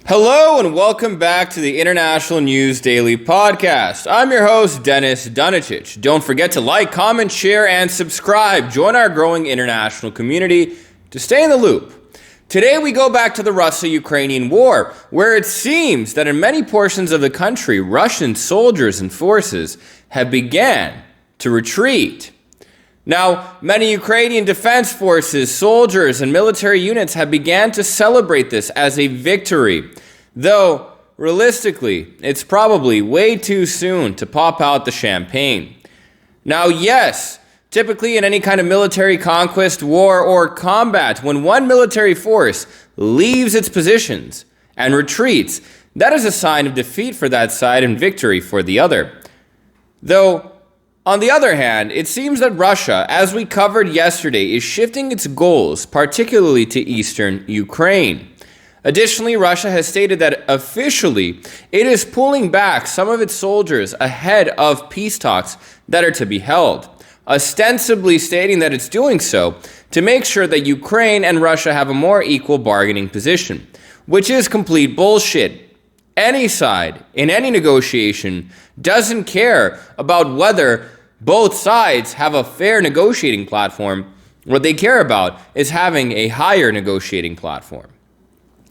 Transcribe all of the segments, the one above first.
Hello and welcome back to the International News Daily Podcast. I'm your host, Dennis Dunicic. Don't forget to like, comment, share, and subscribe. Join our growing international community to stay in the loop. Today we go back to the Russo-Ukrainian war, where it seems that in many portions of the country, Russian soldiers and forces have began to retreat. Now, many Ukrainian defense forces, soldiers, and military units have began to celebrate this as a victory, though, realistically, it's probably way too soon to pop out the champagne. Now, yes, typically in any kind of military conquest, war, or combat, when one military force leaves its positions and retreats, that is a sign of defeat for that side and victory for the other. Though, on the other hand, it seems that Russia, as we covered yesterday, is shifting its goals, particularly to eastern Ukraine. Additionally, Russia has stated that officially it is pulling back some of its soldiers ahead of peace talks that are to be held, ostensibly stating that it's doing so to make sure that Ukraine and Russia have a more equal bargaining position, which is complete bullshit. Any side in any negotiation doesn't care about whether both sides have a fair negotiating platform. What they care about is having a higher negotiating platform.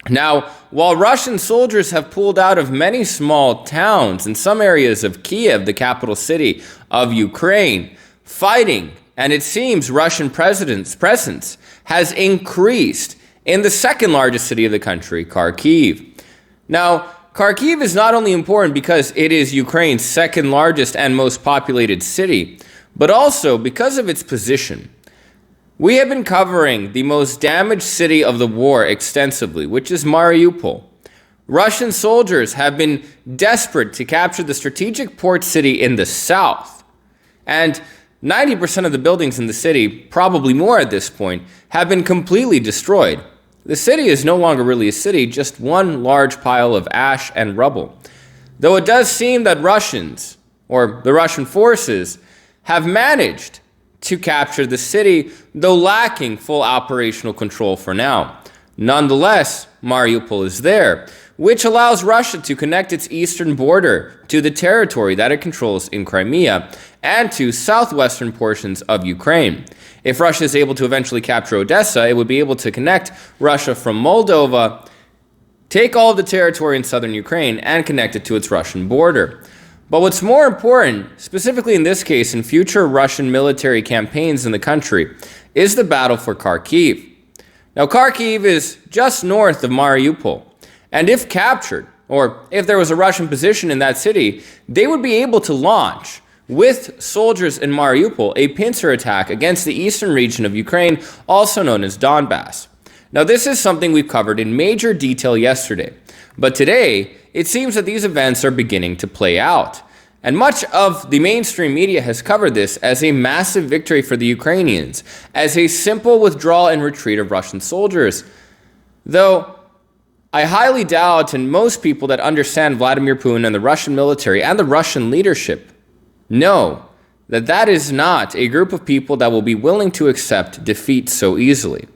Now, while Russian soldiers have pulled out of many small towns in some areas of Kiev, the capital city of Ukraine, fighting, and it seems Russian presence has increased in the second largest city of the country, Kharkiv. Now, Kharkiv is not only important because it is Ukraine's second largest and most populated city, but also because of its position. We have been covering the most damaged city of the war extensively, which is Mariupol. Russian soldiers have been desperate to capture the strategic port city in the south, and 90% of the buildings in the city, probably more at this point, have been completely destroyed. The city is no longer really a city, just one large pile of ash and rubble. Though it does seem that Russians, or the Russian forces, have managed to capture the city, though lacking full operational control for now. Nonetheless, Mariupol is there, which allows Russia to connect its eastern border to the territory that it controls in Crimea and to southwestern portions of Ukraine. If Russia is able to eventually capture Odessa, it would be able to connect Russia from Moldova, take all of the territory in southern Ukraine, and connect it to its Russian border. But what's more important, specifically in this case in future Russian military campaigns in the country, is the battle for Kharkiv. Now, Kharkiv is just north of Mariupol, and if captured, or if there was a Russian position in that city, they would be able to launch, with soldiers in Mariupol, a pincer attack against the eastern region of Ukraine, also known as Donbas. Now, this is something we've covered in major detail yesterday, but today, it seems that these events are beginning to play out. And much of the mainstream media has covered this as a massive victory for the Ukrainians, as a simple withdrawal and retreat of Russian soldiers. Though I highly doubt, and most people that understand Vladimir Putin and the Russian military and the Russian leadership know that that is not a group of people that will be willing to accept defeat so easily.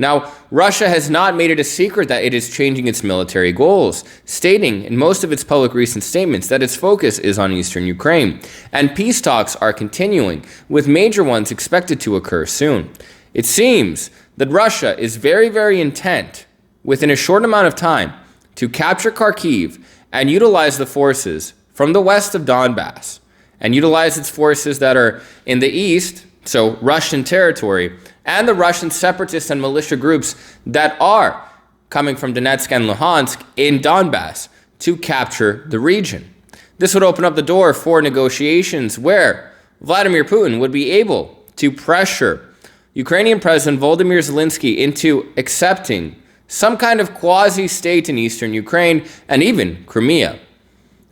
Now, Russia has not made it a secret that it is changing its military goals, stating in most of its public recent statements that its focus is on eastern Ukraine, and peace talks are continuing, with major ones expected to occur soon. It seems that Russia is very, very intent, within a short amount of time, to capture Kharkiv and utilize the forces from the west of Donbas, and utilize its forces that are in the east, so Russian territory, and the Russian separatist and militia groups that are coming from Donetsk and Luhansk in Donbas to capture the region. This would open up the door for negotiations where Vladimir Putin would be able to pressure Ukrainian President Volodymyr Zelensky into accepting some kind of quasi-state in eastern Ukraine and even Crimea,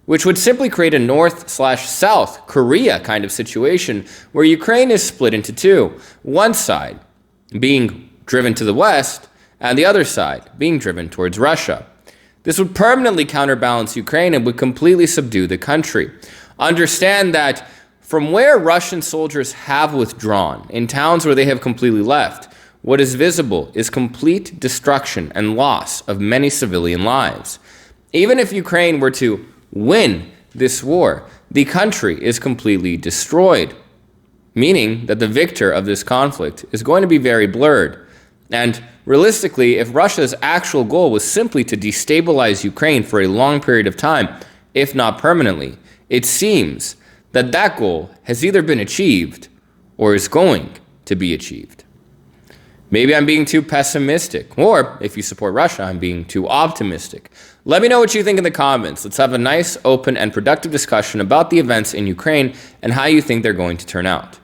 which would simply create a North/South Korea kind of situation where Ukraine is split into two, one side being driven to the west and the other side being driven towards Russia. This would permanently counterbalance Ukraine and would completely subdue the country. Understand that from where Russian soldiers have withdrawn, in towns where they have completely left, what is visible is complete destruction and loss of many civilian lives. Even if Ukraine were to win this war, the country is completely destroyed, meaning that the victor of this conflict is going to be very blurred. And realistically, if Russia's actual goal was simply to destabilize Ukraine for a long period of time, if not permanently, it seems that that goal has either been achieved or is going to be achieved. Maybe I'm being too pessimistic, or if you support Russia, I'm being too optimistic. Let me know what you think in the comments. Let's have a nice, open, and productive discussion about the events in Ukraine and how you think they're going to turn out.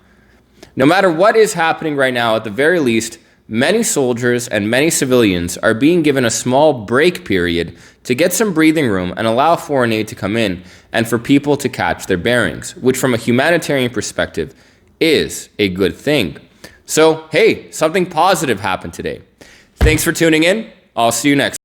No matter what is happening right now, at the very least, many soldiers and many civilians are being given a small break period to get some breathing room and allow foreign aid to come in and for people to catch their bearings, which from a humanitarian perspective is a good thing. So, hey, something positive happened today. Thanks for tuning in. I'll see you next time.